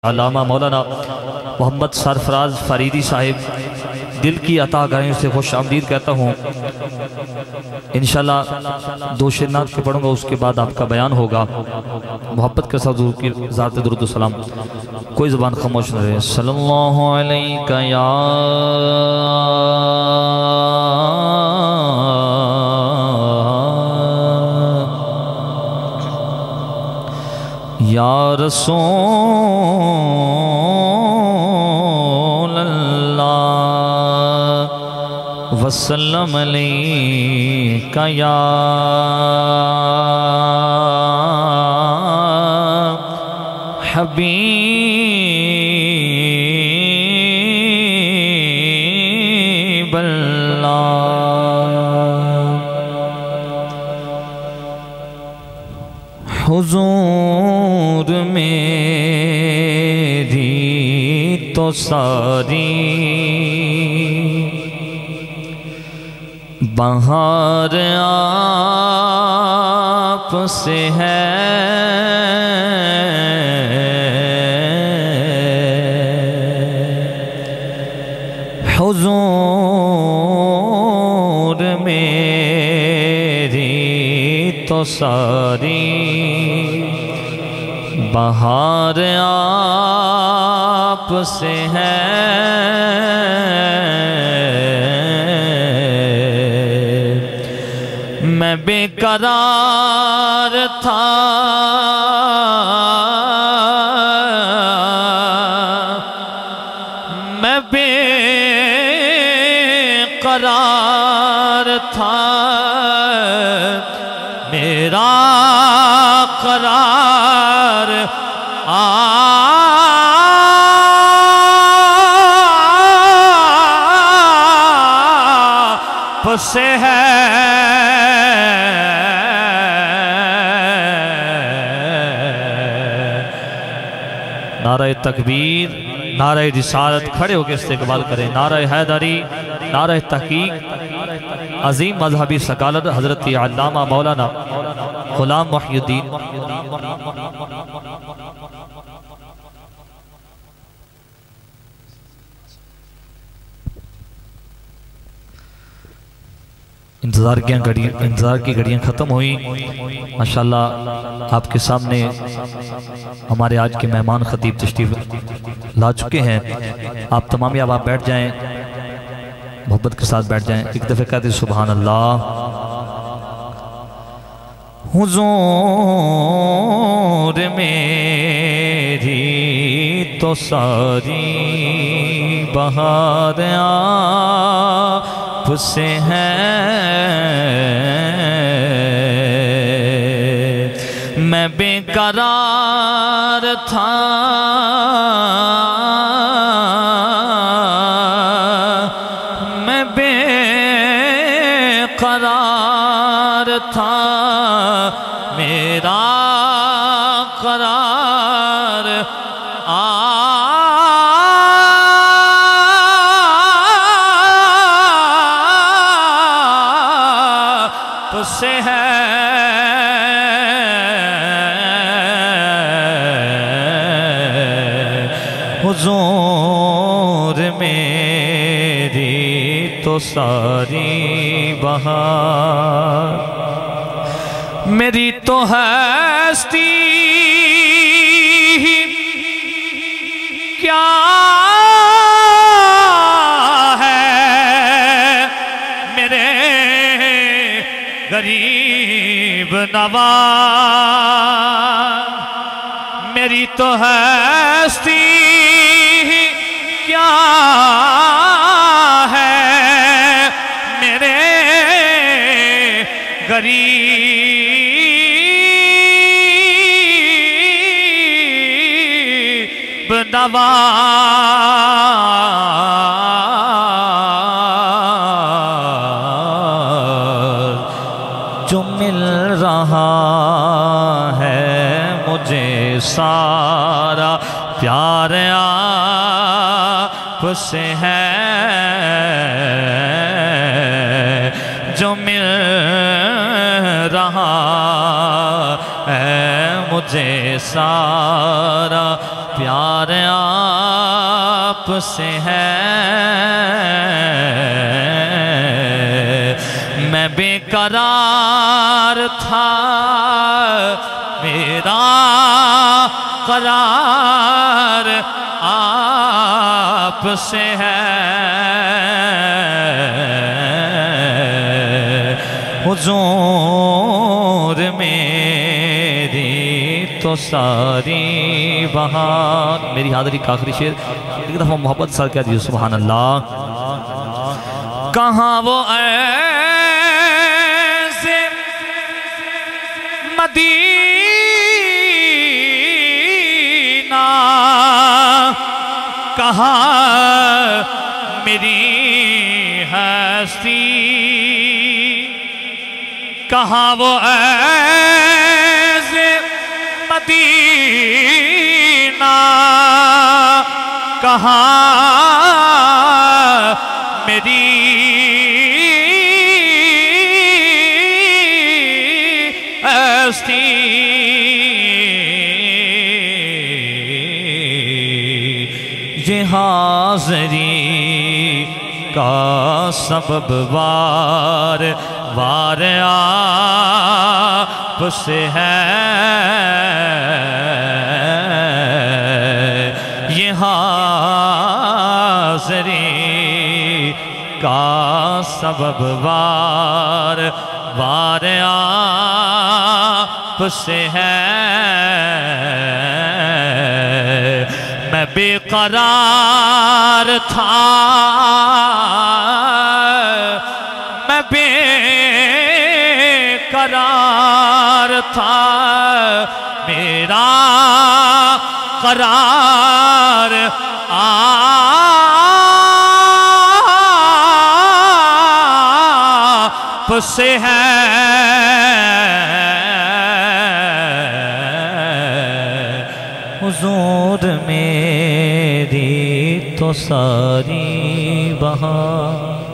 अल्लामा मौलाना मोहम्मद सरफराज फरीदी साहिब दिल की अता गायों से खुश आमदीद कहता हूँ। इंशाल्लाह दो शेरनात के पढ़ूंगा, उसके बाद आपका बयान होगा। मोहब्बत के साथ हुजूर की ज़ात दुरूद सलाम, कोई ज़बान खामोश न रहे। सल्लल्लाहु अलैका या रसूल अल्लाह वसल्लम अलैका या हबीब अल्लाह। हुजूर मेरी तो सारी बहार आप से है, हुजूर मेरी तो सारी बहार आप से है। मैं बेकरार था मैं बेकरार था, मेरा करार आप से है। नारे तकबीर, नारे रिसालत, खड़े होकर इस्तेक़बाल करें। नारे हैदरी, नारे तहकीक। अजीम मजहबी सकालत हजरत अल्लामा मौलाना गुलाम मुहिउद्दीन इंतज़ार की घड़ियाँ ख़त्म हुई। माशाल्लाह आपके सामने हमारे आज के मेहमान खतीब तशरीफ ला चुके हैं। आप तमाम अब आप बैठ जाएं, मोहब्बत के साथ बैठ जाएं। एक दफ़े कहते सुभान अल्लाह। हुजूर मेरी तो सारी बहार आप से है, मैं बेकरार था मैं बेकरार था, मेरा करार आप से है। हुजूर मेरी तो सारी बहार, मेरी तो हस्ती क्या है, मेरे गरीब नवाज। मेरी तो हस्ती क्या है, मेरे गरीब नवाज। जो मिल रहा है मुझे सारा प्यार आपसे है, जो मिल रहा है मुझे सारा प्यार वार आप से है। मैं बेकरार था, मेरा करार आप से है। हुजूर मेरी तो सारी बहार। मेरी हाज़िरी का आखिरी शेर एक दफ़ा मोहब्बत सर कह दीजिए सुभान अल्लाह। कहाँ वो ऐसे मदीना, कहाँ मेरी हस्ती, कहाँ वो ऐसे मदीना, कहाँ मेरी हस्ती। ये हाज़री का सबब वार वार आप से है। ये हाज़री का सबब वार वार आप से है। मैं बेकरार था, मैं बेकरार था, मेरा करार आप से है। हुजूर मेरी तो सारी बहार।